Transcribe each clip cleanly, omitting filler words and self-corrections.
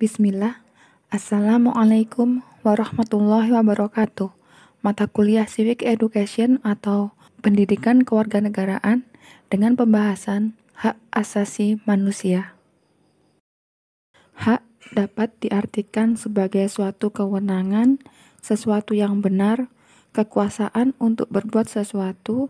Bismillah. Assalamualaikum warahmatullahi wabarakatuh. Mata kuliah Civic Education atau Pendidikan Kewarganegaraan dengan pembahasan hak asasi manusia. Hak dapat diartikan sebagai suatu kewenangan, sesuatu yang benar, kekuasaan untuk berbuat sesuatu,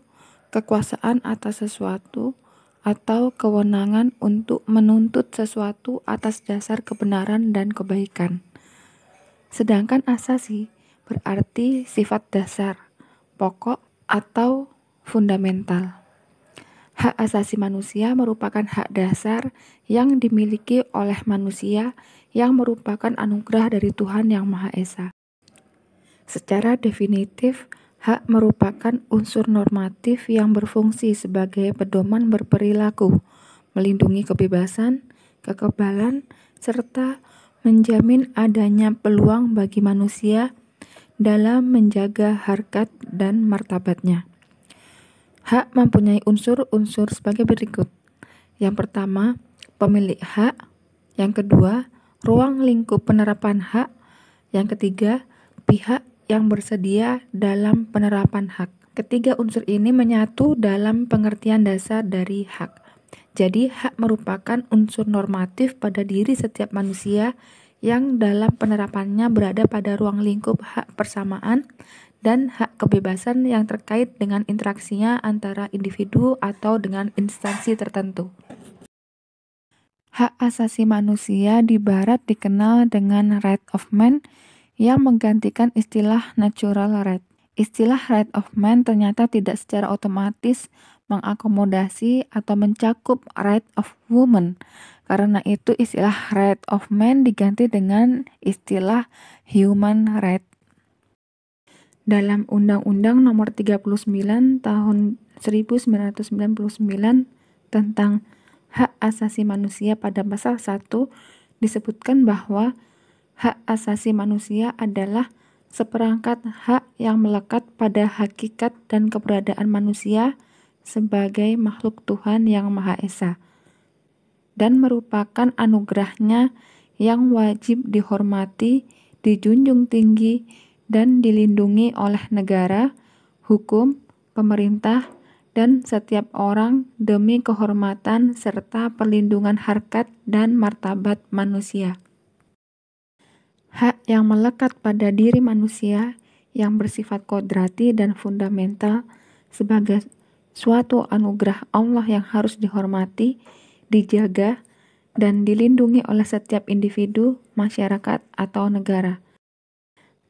kekuasaan atas sesuatu, atau kewenangan untuk menuntut sesuatu atas dasar kebenaran dan kebaikan. Sedangkan asasi berarti sifat dasar, pokok, atau fundamental. Hak asasi manusia merupakan hak dasar yang dimiliki oleh manusia yang merupakan anugerah dari Tuhan Yang Maha Esa. Secara definitif, hak merupakan unsur normatif yang berfungsi sebagai pedoman berperilaku, melindungi kebebasan, kekebalan, serta menjamin adanya peluang bagi manusia dalam menjaga harkat dan martabatnya. Hak mempunyai unsur-unsur sebagai berikut. Yang pertama, pemilik hak. Yang kedua, ruang lingkup penerapan hak. Yang ketiga, pihak yang bersedia dalam penerapan hak. Ketiga unsur ini menyatu dalam pengertian dasar dari hak. Jadi, hak merupakan unsur normatif pada diri setiap manusia yang dalam penerapannya berada pada ruang lingkup hak persamaan dan hak kebebasan yang terkait dengan interaksinya antara individu atau dengan instansi tertentu. Hak asasi manusia di Barat dikenal dengan right of man yang menggantikan istilah natural right. Istilah right of man ternyata tidak secara otomatis mengakomodasi atau mencakup right of woman. Karena itu istilah right of man diganti dengan istilah human right. Dalam Undang-Undang Nomor 39 Tahun 1999 tentang Hak Asasi Manusia pada pasal 1 disebutkan bahwa hak asasi manusia adalah seperangkat hak yang melekat pada hakikat dan keberadaan manusia sebagai makhluk Tuhan Yang Maha Esa dan merupakan anugerahnya yang wajib dihormati, dijunjung tinggi, dan dilindungi oleh negara, hukum, pemerintah, dan setiap orang demi kehormatan serta perlindungan harkat dan martabat manusia. Hak yang melekat pada diri manusia yang bersifat kodrati dan fundamental sebagai suatu anugerah Allah yang harus dihormati, dijaga, dan dilindungi oleh setiap individu, masyarakat, atau negara.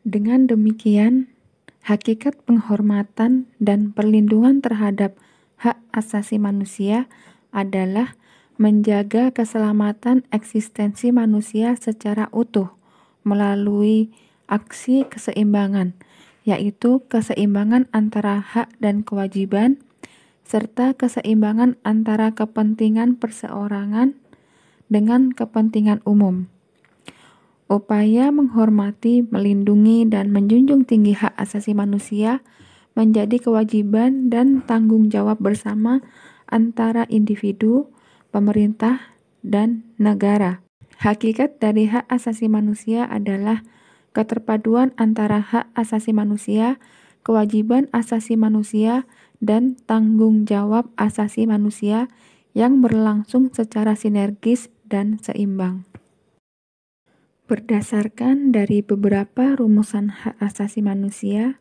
Dengan demikian, hakikat penghormatan dan perlindungan terhadap hak asasi manusia adalah menjaga keselamatan eksistensi manusia secara utuh melalui aksi keseimbangan, yaitu keseimbangan antara hak dan kewajiban, serta keseimbangan antara kepentingan perseorangan dengan kepentingan umum. Upaya menghormati, melindungi, dan menjunjung tinggi hak asasi manusia menjadi kewajiban dan tanggung jawab bersama antara individu, pemerintah, dan negara. Hakikat dari hak asasi manusia adalah keterpaduan antara hak asasi manusia, kewajiban asasi manusia, dan tanggung jawab asasi manusia yang berlangsung secara sinergis dan seimbang. Berdasarkan dari beberapa rumusan hak asasi manusia,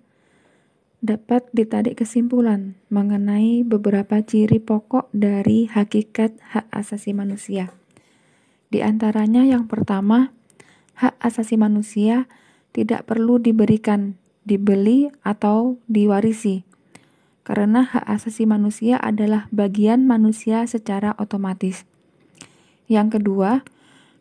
dapat ditarik kesimpulan mengenai beberapa ciri pokok dari hakikat hak asasi manusia. Di antaranya yang pertama, hak asasi manusia tidak perlu diberikan, dibeli, atau diwarisi. Karena hak asasi manusia adalah bagian manusia secara otomatis. Yang kedua,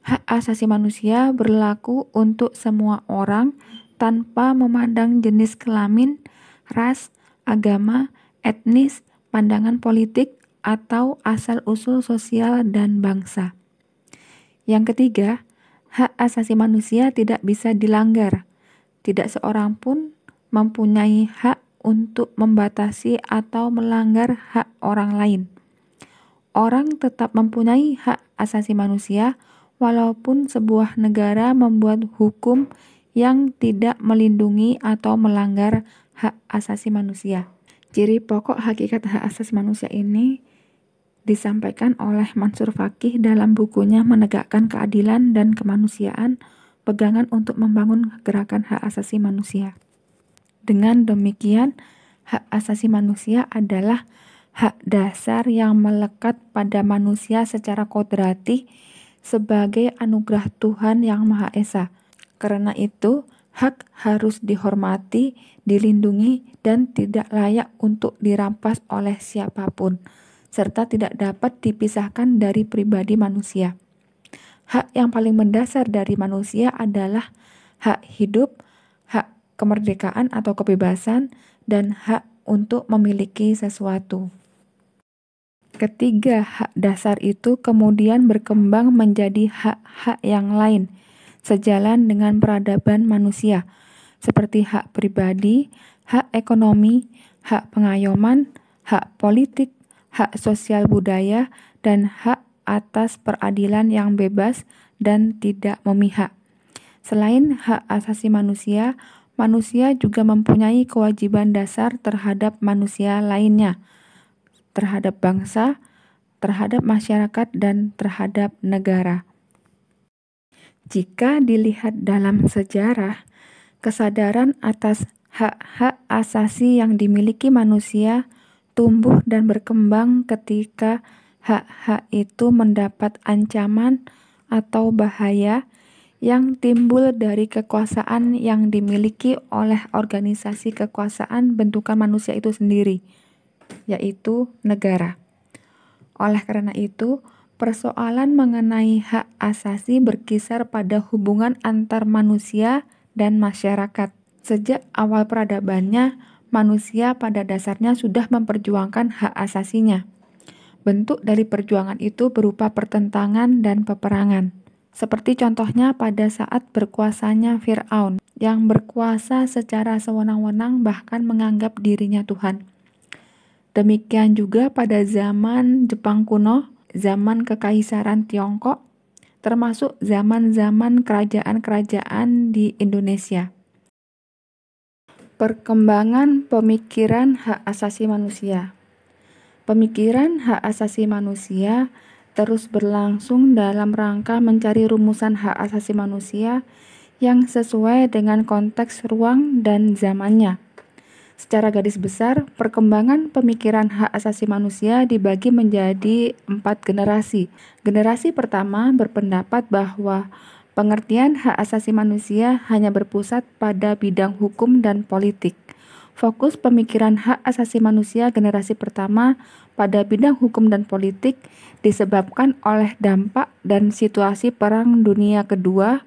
hak asasi manusia berlaku untuk semua orang tanpa memandang jenis kelamin, ras, agama, etnis, pandangan politik, atau asal-usul sosial dan bangsa. Yang ketiga, hak asasi manusia tidak bisa dilanggar. Tidak seorang pun mempunyai hak untuk membatasi atau melanggar hak orang lain. Orang tetap mempunyai hak asasi manusia walaupun sebuah negara membuat hukum yang tidak melindungi atau melanggar hak asasi manusia. Ciri pokok hakikat hak asasi manusia ini disampaikan oleh Mansur Fakih dalam bukunya Menegakkan Keadilan dan Kemanusiaan, Pegangan untuk Membangun Gerakan Hak Asasi Manusia. Dengan demikian, hak asasi manusia adalah hak dasar yang melekat pada manusia secara kodrati sebagai anugerah Tuhan Yang Maha Esa. Karena itu, hak harus dihormati, dilindungi, dan tidak layak untuk dirampas oleh siapapun, serta tidak dapat dipisahkan dari pribadi manusia. Hak yang paling mendasar dari manusia adalah hak hidup, hak kemerdekaan atau kebebasan, dan hak untuk memiliki sesuatu. Ketiga hak dasar itu kemudian berkembang menjadi hak-hak yang lain, sejalan dengan peradaban manusia, seperti hak pribadi, hak ekonomi, hak pengayoman, hak politik, hak sosial budaya, dan hak atas peradilan yang bebas dan tidak memihak. Selain hak asasi manusia, manusia juga mempunyai kewajiban dasar terhadap manusia lainnya, terhadap bangsa, terhadap masyarakat, dan terhadap negara. Jika dilihat dalam sejarah, kesadaran atas hak-hak asasi yang dimiliki manusia tumbuh dan berkembang ketika hak-hak itu mendapat ancaman atau bahaya yang timbul dari kekuasaan yang dimiliki oleh organisasi kekuasaan bentukan manusia itu sendiri, yaitu negara. Oleh karena itu, persoalan mengenai hak asasi berkisar pada hubungan antar manusia dan masyarakat. Sejak awal peradabannya, manusia pada dasarnya sudah memperjuangkan hak asasinya. Bentuk dari perjuangan itu berupa pertentangan dan peperangan. Seperti contohnya pada saat berkuasanya Fir'aun, yang berkuasa secara sewenang-wenang bahkan menganggap dirinya Tuhan. Demikian juga pada zaman Jepang kuno, zaman Kekaisaran Tiongkok, termasuk zaman-zaman kerajaan-kerajaan di Indonesia. Perkembangan pemikiran hak asasi manusia. Pemikiran hak asasi manusia terus berlangsung dalam rangka mencari rumusan hak asasi manusia yang sesuai dengan konteks ruang dan zamannya. Secara garis besar, perkembangan pemikiran hak asasi manusia dibagi menjadi 4 generasi. Generasi pertama berpendapat bahwa pengertian hak asasi manusia hanya berpusat pada bidang hukum dan politik. Fokus pemikiran hak asasi manusia generasi pertama pada bidang hukum dan politik disebabkan oleh dampak dan situasi Perang Dunia Kedua,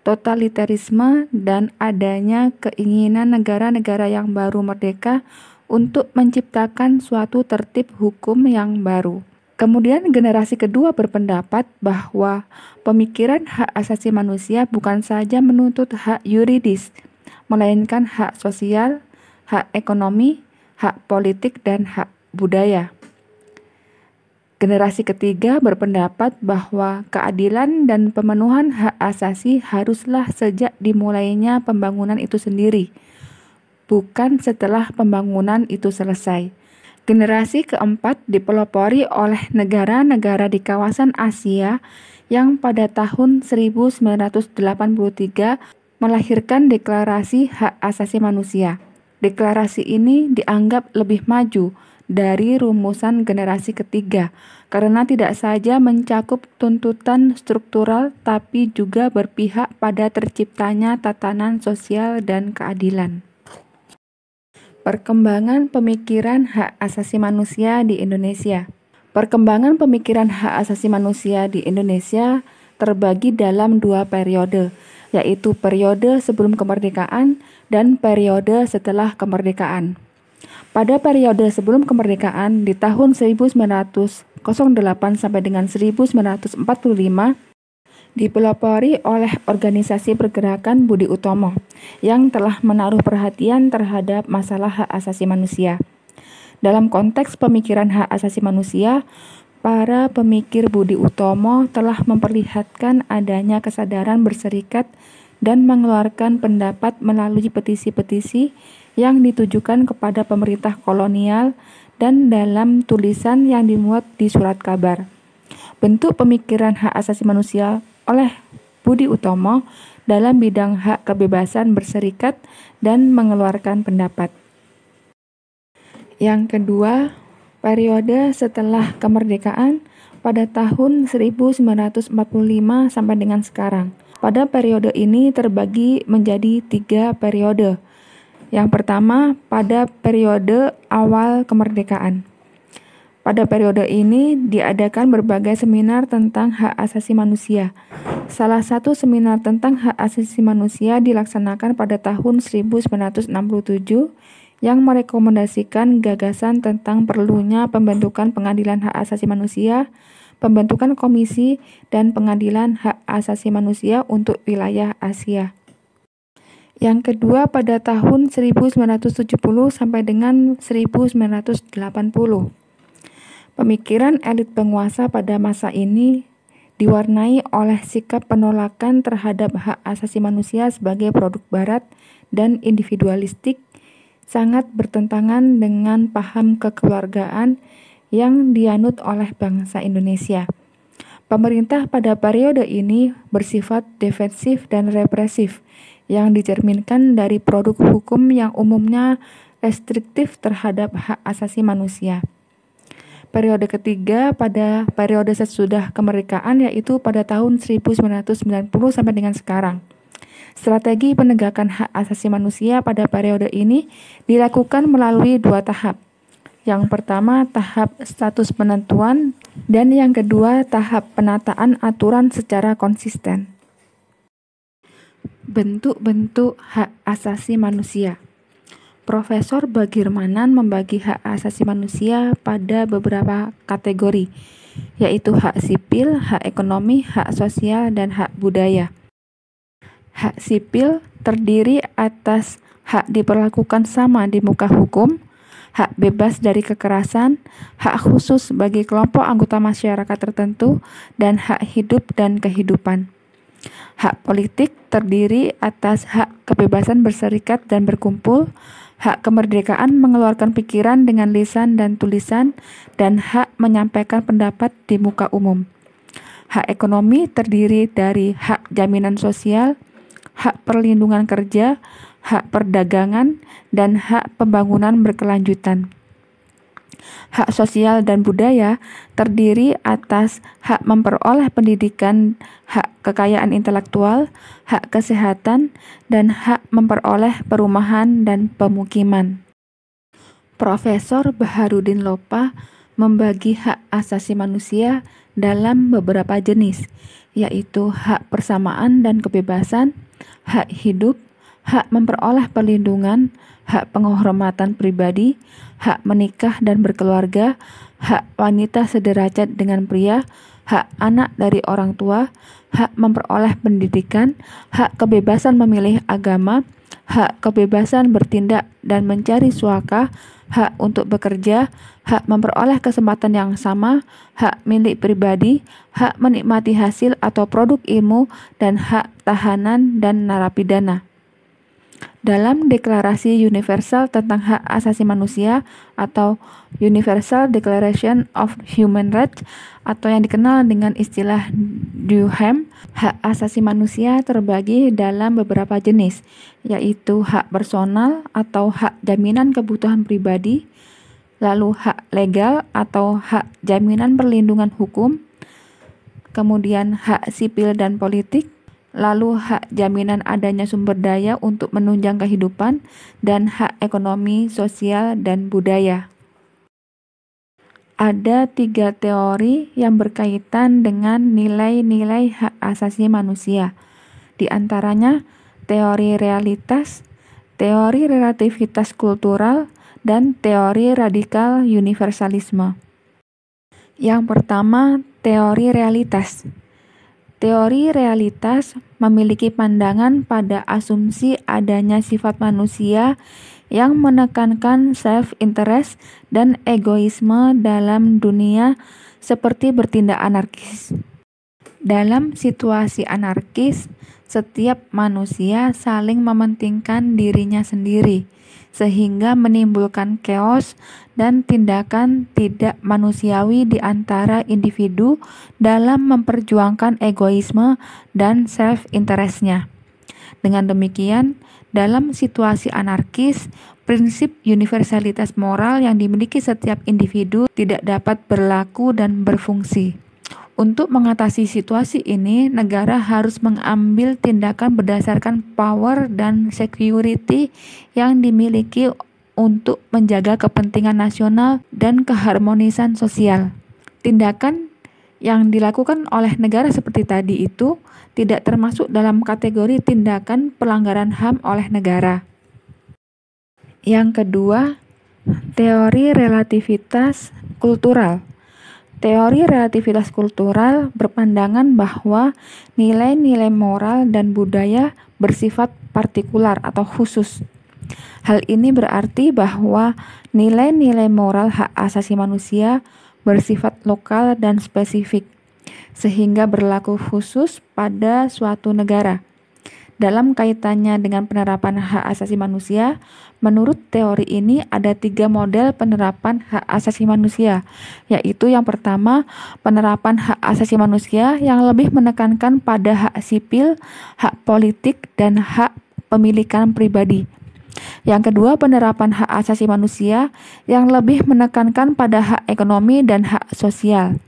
totalitarisme, dan adanya keinginan negara-negara yang baru merdeka untuk menciptakan suatu tertib hukum yang baru. Kemudian generasi kedua berpendapat bahwa pemikiran hak asasi manusia bukan saja menuntut hak yuridis, melainkan hak sosial, hak ekonomi, hak politik, dan hak budaya. Generasi ketiga berpendapat bahwa keadilan dan pemenuhan hak asasi haruslah sejak dimulainya pembangunan itu sendiri, bukan setelah pembangunan itu selesai. Generasi keempat dipelopori oleh negara-negara di kawasan Asia yang pada tahun 1983 melahirkan Deklarasi Hak Asasi Manusia. Deklarasi ini dianggap lebih maju dari rumusan generasi ketiga karena tidak saja mencakup tuntutan struktural tapi juga berpihak pada terciptanya tatanan sosial dan keadilan. Perkembangan pemikiran hak asasi manusia di Indonesia. Perkembangan pemikiran hak asasi manusia di Indonesia terbagi dalam 2 periode, yaitu periode sebelum kemerdekaan dan periode setelah kemerdekaan. Pada periode sebelum kemerdekaan di tahun 1908 sampai dengan 1945 dipelopori oleh organisasi pergerakan Budi Utomo yang telah menaruh perhatian terhadap masalah hak asasi manusia. Dalam konteks pemikiran hak asasi manusia, para pemikir budi utomo telah memperlihatkan adanya kesadaran berserikat dan mengeluarkan pendapat melalui petisi-petisi yang ditujukan kepada pemerintah kolonial dan dalam tulisan yang dimuat di surat kabar. Bentuk pemikiran hak asasi manusia oleh Budi Utomo dalam bidang hak kebebasan berserikat dan mengeluarkan pendapat. Yang kedua, periode setelah kemerdekaan pada tahun 1945 sampai dengan sekarang. Pada periode ini terbagi menjadi 3 periode. Yang pertama, pada periode awal kemerdekaan. Pada periode ini diadakan berbagai seminar tentang hak asasi manusia. Salah satu seminar tentang hak asasi manusia dilaksanakan pada tahun 1967 yang merekomendasikan gagasan tentang perlunya pembentukan pengadilan hak asasi manusia, pembentukan komisi dan pengadilan hak asasi manusia untuk wilayah Asia. Yang kedua pada tahun 1970 sampai dengan 1980. Pemikiran elit penguasa pada masa ini diwarnai oleh sikap penolakan terhadap hak asasi manusia sebagai produk barat dan individualistik, sangat bertentangan dengan paham kekeluargaan yang dianut oleh bangsa Indonesia. Pemerintah pada periode ini bersifat defensif dan represif, yang dicerminkan dari produk hukum yang umumnya restriktif terhadap hak asasi manusia. Periode ketiga pada periode sesudah kemerdekaan yaitu pada tahun 1990 sampai dengan sekarang. Strategi penegakan hak asasi manusia pada periode ini dilakukan melalui 2 tahap. Yang pertama tahap status penentuan dan yang kedua tahap penataan aturan secara konsisten. Bentuk-bentuk hak asasi manusia. Profesor Bagirmanan membagi hak asasi manusia pada beberapa kategori, yaitu hak sipil, hak ekonomi, hak sosial, dan hak budaya. Hak sipil terdiri atas hak diperlakukan sama di muka hukum, hak bebas dari kekerasan, hak khusus bagi kelompok anggota masyarakat tertentu, dan hak hidup dan kehidupan. Hak politik terdiri atas hak kebebasan berserikat dan berkumpul, hak kemerdekaan mengeluarkan pikiran dengan lisan dan tulisan, dan hak menyampaikan pendapat di muka umum. Hak ekonomi terdiri dari hak jaminan sosial, hak perlindungan kerja, hak perdagangan, dan hak pembangunan berkelanjutan. Hak sosial dan budaya terdiri atas hak memperoleh pendidikan, hak kekayaan intelektual, hak kesehatan, dan hak memperoleh perumahan dan pemukiman. Profesor Baharudin Lopa membagi hak asasi manusia dalam beberapa jenis, yaitu hak persamaan dan kebebasan, hak hidup, hak memperoleh perlindungan, hak penghormatan pribadi, hak menikah dan berkeluarga, hak wanita sederajat dengan pria, hak anak dari orang tua, hak memperoleh pendidikan, hak kebebasan memilih agama, hak kebebasan bertindak dan mencari suaka, hak untuk bekerja, hak memperoleh kesempatan yang sama, hak milik pribadi, hak menikmati hasil atau produk ilmu, dan hak tahanan dan narapidana. Dalam Deklarasi Universal tentang Hak Asasi Manusia atau Universal Declaration of Human Rights atau yang dikenal dengan istilah DUHAM, hak asasi manusia terbagi dalam beberapa jenis, yaitu hak personal atau hak jaminan kebutuhan pribadi, lalu hak legal atau hak jaminan perlindungan hukum, kemudian hak sipil dan politik, lalu hak jaminan adanya sumber daya untuk menunjang kehidupan, dan hak ekonomi, sosial, dan budaya. Ada 3 teori yang berkaitan dengan nilai-nilai hak asasi manusia. Di antaranya teori realitas, teori relativitas kultural, dan teori radikal universalisme. Yang pertama, teori realitas. Teori realitas memiliki pandangan pada asumsi adanya sifat manusia yang menekankan self-interest dan egoisme dalam dunia seperti bertindak anarkis. Dalam situasi anarkis, setiap manusia saling mementingkan dirinya sendiri, sehingga menimbulkan chaos dan tindakan tidak manusiawi di antara individu dalam memperjuangkan egoisme dan self-interest-nya. Dengan demikian, dalam situasi anarkis, prinsip universalitas moral yang dimiliki setiap individu tidak dapat berlaku dan berfungsi. Untuk mengatasi situasi ini, negara harus mengambil tindakan berdasarkan power dan security yang dimiliki untuk menjaga kepentingan nasional dan keharmonisan sosial. Tindakan yang dilakukan oleh negara seperti tadi itu tidak termasuk dalam kategori tindakan pelanggaran HAM oleh negara. Yang kedua, teori relativitas kultural. Teori relativitas kultural berpandangan bahwa nilai-nilai moral dan budaya bersifat partikular atau khusus. Hal ini berarti bahwa nilai-nilai moral hak asasi manusia bersifat lokal dan spesifik, sehingga berlaku khusus pada suatu negara. Dalam kaitannya dengan penerapan hak asasi manusia, menurut teori ini ada 3 model penerapan hak asasi manusia, yaitu yang pertama, penerapan hak asasi manusia yang lebih menekankan pada hak sipil, hak politik, dan hak pemilikan pribadi. Yang kedua, penerapan hak asasi manusia yang lebih menekankan pada hak ekonomi dan hak sosial.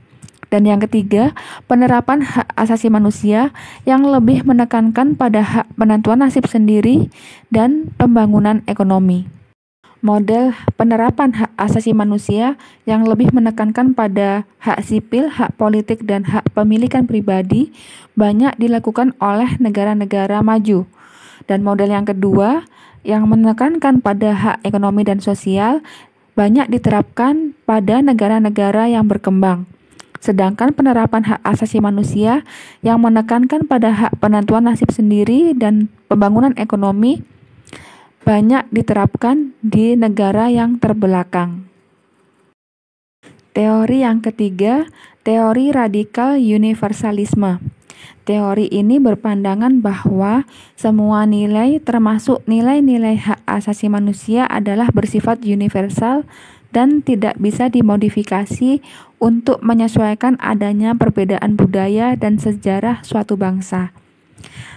Dan yang ketiga, penerapan hak asasi manusia yang lebih menekankan pada hak penentuan nasib sendiri dan pembangunan ekonomi. Model penerapan hak asasi manusia yang lebih menekankan pada hak sipil, hak politik, dan hak pemilikan pribadi banyak dilakukan oleh negara-negara maju. Dan model yang kedua, yang menekankan pada hak ekonomi dan sosial, banyak diterapkan pada negara-negara yang berkembang. Sedangkan penerapan hak asasi manusia yang menekankan pada hak penentuan nasib sendiri dan pembangunan ekonomi banyak diterapkan di negara yang terbelakang. Teori yang ketiga, teori radikal universalisme. Teori ini berpandangan bahwa semua nilai termasuk nilai-nilai hak asasi manusia adalah bersifat universal dan tidak bisa dimodifikasi untuk menyesuaikan adanya perbedaan budaya dan sejarah suatu bangsa.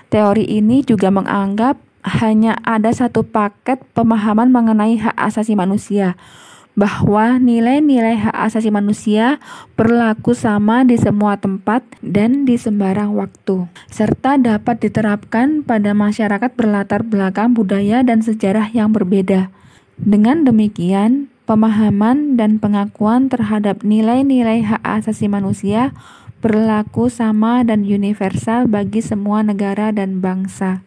Teori ini juga menganggap hanya ada satu paket pemahaman mengenai hak asasi manusia, bahwa nilai-nilai hak asasi manusia berlaku sama di semua tempat dan di sembarang waktu, serta dapat diterapkan pada masyarakat berlatar belakang budaya dan sejarah yang berbeda. Dengan demikian, pemahaman dan pengakuan terhadap nilai-nilai hak asasi manusia berlaku sama dan universal bagi semua negara dan bangsa.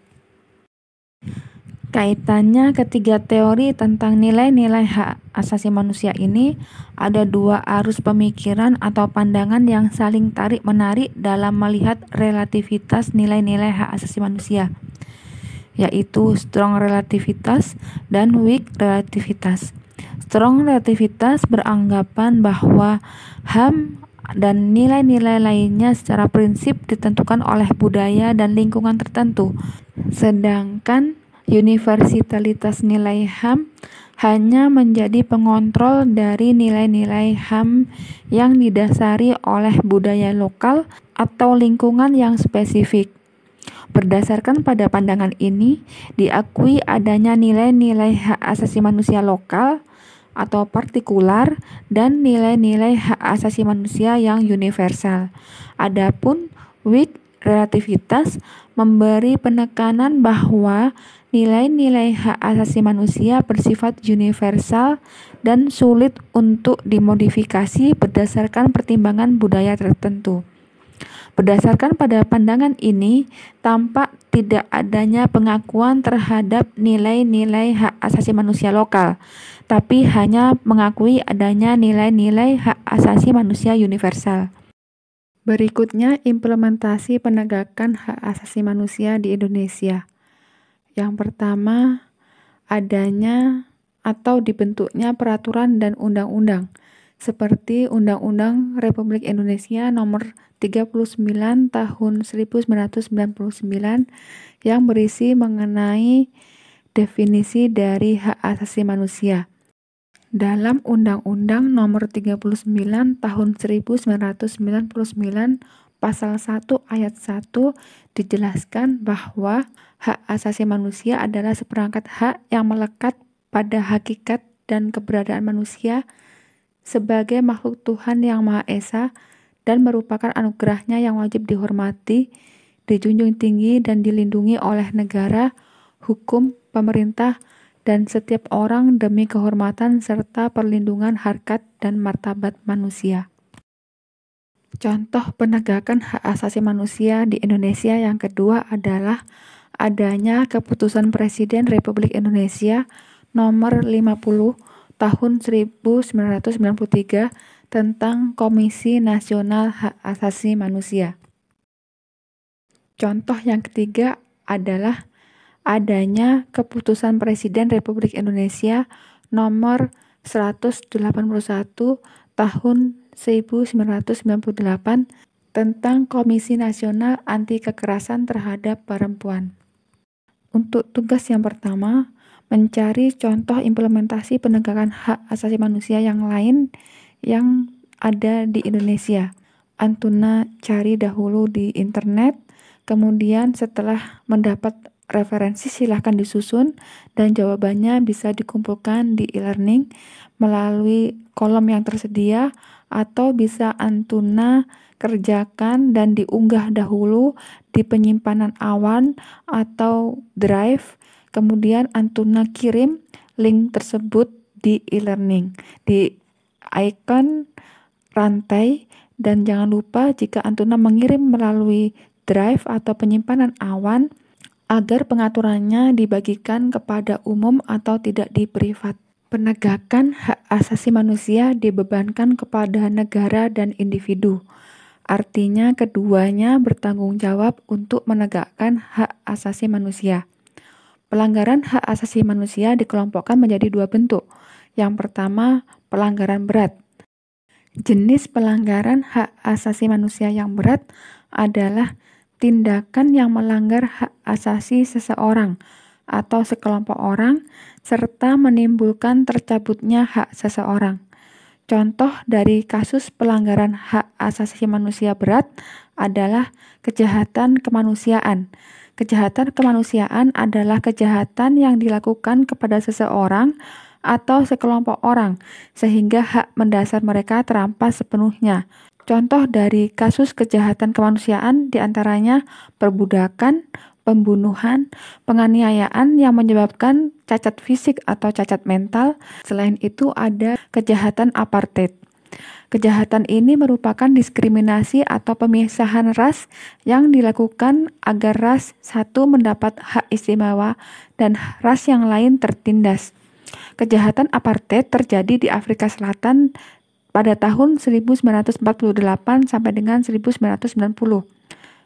Kaitannya ketiga teori tentang nilai-nilai hak asasi manusia ini, ada 2 arus pemikiran atau pandangan yang saling tarik-menarik dalam melihat relativitas nilai-nilai hak asasi manusia, yaitu strong relativitas dan weak relativitas. Strong relativitas beranggapan bahwa HAM dan nilai-nilai lainnya secara prinsip ditentukan oleh budaya dan lingkungan tertentu, sedangkan universalitas nilai HAM hanya menjadi pengontrol dari nilai-nilai HAM yang didasari oleh budaya lokal atau lingkungan yang spesifik. Berdasarkan pada pandangan ini, diakui adanya nilai-nilai hak asasi manusia lokal atau partikular dan nilai-nilai hak asasi manusia yang universal. Adapun weak relativitas memberi penekanan bahwa nilai-nilai hak asasi manusia bersifat universal dan sulit untuk dimodifikasi berdasarkan pertimbangan budaya tertentu. Berdasarkan pada pandangan ini, tampak tidak adanya pengakuan terhadap nilai-nilai hak asasi manusia lokal, tapi hanya mengakui adanya nilai-nilai hak asasi manusia universal. Berikutnya, implementasi penegakan hak asasi manusia di Indonesia. Yang pertama, adanya atau dibentuknya peraturan dan undang-undang, seperti Undang-Undang Republik Indonesia Nomor 39 Tahun 1999 yang berisi mengenai definisi dari hak asasi manusia. Dalam Undang-Undang Nomor 39 Tahun 1999 Pasal 1 Ayat 1 dijelaskan bahwa hak asasi manusia adalah seperangkat hak yang melekat pada hakikat dan keberadaan manusia sebagai makhluk Tuhan yang Maha Esa dan merupakan anugerahnya yang wajib dihormati, dijunjung tinggi dan dilindungi oleh negara, hukum, pemerintah, dan setiap orang demi kehormatan serta perlindungan harkat dan martabat manusia. Contoh penegakan hak asasi manusia di Indonesia yang kedua adalah adanya Keputusan Presiden Republik Indonesia Nomor 50 Tahun 1993 tentang Komisi Nasional Hak Asasi Manusia. Contoh yang ketiga adalah adanya Keputusan Presiden Republik Indonesia Nomor 181 Tahun 1998 tentang Komisi Nasional Anti Kekerasan Terhadap Perempuan. Untuk tugas yang pertama, mencari contoh implementasi penegakan hak asasi manusia yang lain yang ada di Indonesia. Antuna cari dahulu di internet, kemudian setelah mendapat referensi silahkan disusun dan jawabannya bisa dikumpulkan di e-learning melalui kolom yang tersedia atau bisa Antuna kerjakan dan diunggah dahulu di penyimpanan awan atau drive, kemudian Antuna kirim link tersebut di e-learning di icon rantai, dan jangan lupa jika Antuna mengirim melalui drive atau penyimpanan awan agar pengaturannya dibagikan kepada umum atau tidak di privat. Penegakan hak asasi manusia dibebankan kepada negara dan individu. Artinya keduanya bertanggung jawab untuk menegakkan hak asasi manusia. Pelanggaran hak asasi manusia dikelompokkan menjadi dua bentuk. Yang pertama, pelanggaran berat. Jenis pelanggaran hak asasi manusia yang berat adalah tindakan yang melanggar hak asasi seseorang atau sekelompok orang serta menimbulkan tercabutnya hak seseorang. Contoh dari kasus pelanggaran hak asasi manusia berat adalah kejahatan kemanusiaan. Kejahatan kemanusiaan adalah kejahatan yang dilakukan kepada seseorang atau sekelompok orang sehingga hak mendasar mereka terampas sepenuhnya. Contoh dari kasus kejahatan kemanusiaan diantaranya perbudakan, pembunuhan, penganiayaan yang menyebabkan cacat fisik atau cacat mental. Selain itu ada kejahatan apartheid. Kejahatan ini merupakan diskriminasi atau pemisahan ras yang dilakukan agar ras satu mendapat hak istimewa dan ras yang lain tertindas. Kejahatan apartheid terjadi di Afrika Selatan pada tahun 1948 sampai dengan 1990.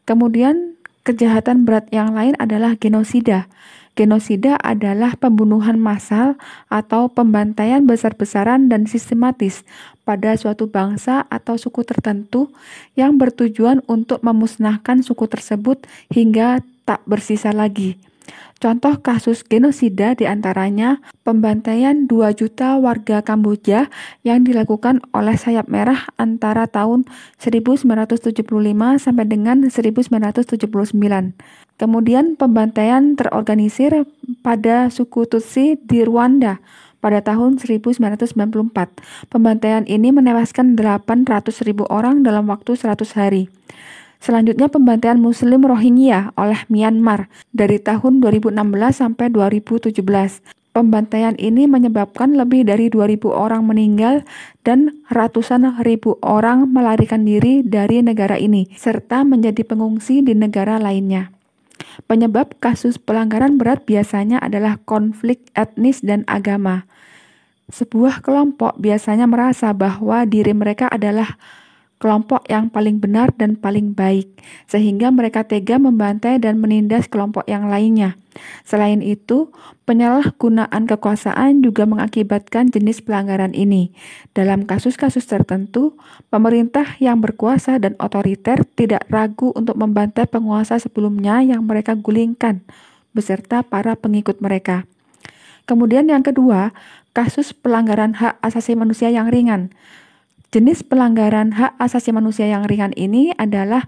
Kemudian kejahatan berat yang lain adalah genosida. Genosida adalah pembunuhan massal atau pembantaian besar-besaran dan sistematis pada suatu bangsa atau suku tertentu yang bertujuan untuk memusnahkan suku tersebut hingga tak bersisa lagi. Contoh kasus genosida diantaranya pembantaian 2 juta warga Kamboja yang dilakukan oleh Sayap Merah antara tahun 1975 sampai dengan 1979. Kemudian pembantaian terorganisir pada suku Tutsi di Rwanda pada tahun 1994. Pembantaian ini menewaskan 800.000 orang dalam waktu 100 hari. Selanjutnya pembantaian Muslim Rohingya oleh Myanmar dari tahun 2016 sampai 2017. Pembantaian ini menyebabkan lebih dari 2.000 orang meninggal dan ratusan ribu orang melarikan diri dari negara ini serta menjadi pengungsi di negara lainnya. Penyebab kasus pelanggaran berat biasanya adalah konflik etnis dan agama. Sebuah kelompok biasanya merasa bahwa diri mereka adalah kelompok yang paling benar dan paling baik, sehingga mereka tega membantai dan menindas kelompok yang lainnya. Selain itu, penyalahgunaan kekuasaan juga mengakibatkan jenis pelanggaran ini. Dalam kasus-kasus tertentu, pemerintah yang berkuasa dan otoriter tidak ragu untuk membantai penguasa sebelumnya yang mereka gulingkan, beserta para pengikut mereka. Kemudian yang kedua, kasus pelanggaran hak asasi manusia yang ringan. Jenis pelanggaran hak asasi manusia yang ringan ini adalah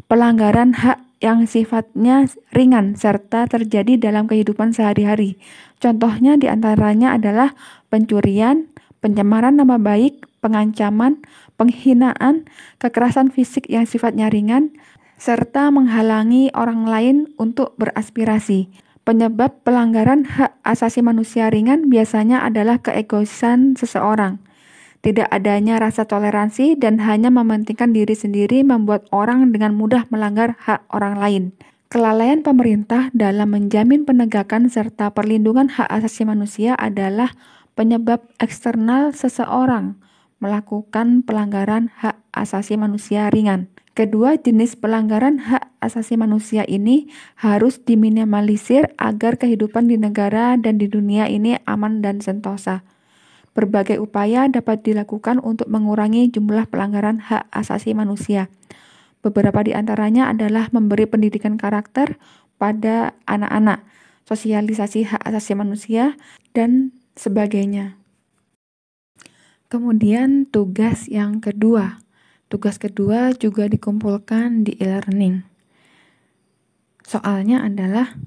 pelanggaran hak yang sifatnya ringan serta terjadi dalam kehidupan sehari-hari. Contohnya diantaranya adalah pencurian, pencemaran nama baik, pengancaman, penghinaan, kekerasan fisik yang sifatnya ringan, serta menghalangi orang lain untuk beraspirasi. Penyebab pelanggaran hak asasi manusia ringan biasanya adalah keegoisan seseorang. Tidak adanya rasa toleransi dan hanya mementingkan diri sendiri membuat orang dengan mudah melanggar hak orang lain. Kelalaian pemerintah dalam menjamin penegakan serta perlindungan hak asasi manusia adalah penyebab eksternal seseorang melakukan pelanggaran hak asasi manusia ringan. Kedua jenis pelanggaran hak asasi manusia ini harus diminimalisir agar kehidupan di negara dan di dunia ini aman dan sentosa. Berbagai upaya dapat dilakukan untuk mengurangi jumlah pelanggaran hak asasi manusia. Beberapa di antaranya adalah memberi pendidikan karakter pada anak-anak, sosialisasi hak asasi manusia, dan sebagainya. Kemudian tugas yang kedua. Tugas kedua juga dikumpulkan di e-learning. Soalnya adalah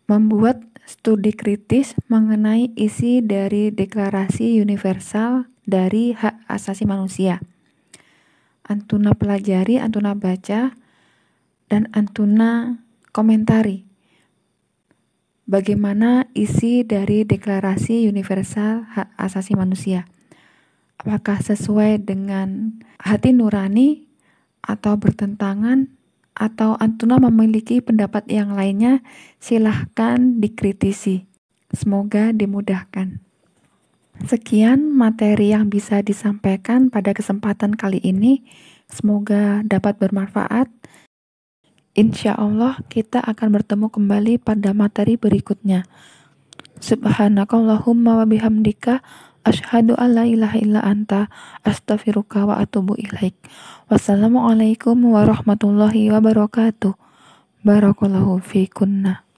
membuat studi kritis mengenai isi dari Deklarasi Universal dari Hak Asasi Manusia. Antuna pelajari, antuna baca, dan antuna komentari bagaimana isi dari Deklarasi Universal Hak Asasi Manusia. Apakah sesuai dengan hati nurani atau bertentangan, atau antuna memiliki pendapat yang lainnya, silahkan dikritisi. Semoga dimudahkan. Sekian materi yang bisa disampaikan pada kesempatan kali ini. Semoga dapat bermanfaat. Insya Allah kita akan bertemu kembali pada materi berikutnya. Subhanakallahumma wa bihamdika asyhadu alla ilaha illa anta astaghfiruka wa atubu ilaik. Wassalamualaikum warahmatullahi wabarakatuh. Barakallahu fiikunna.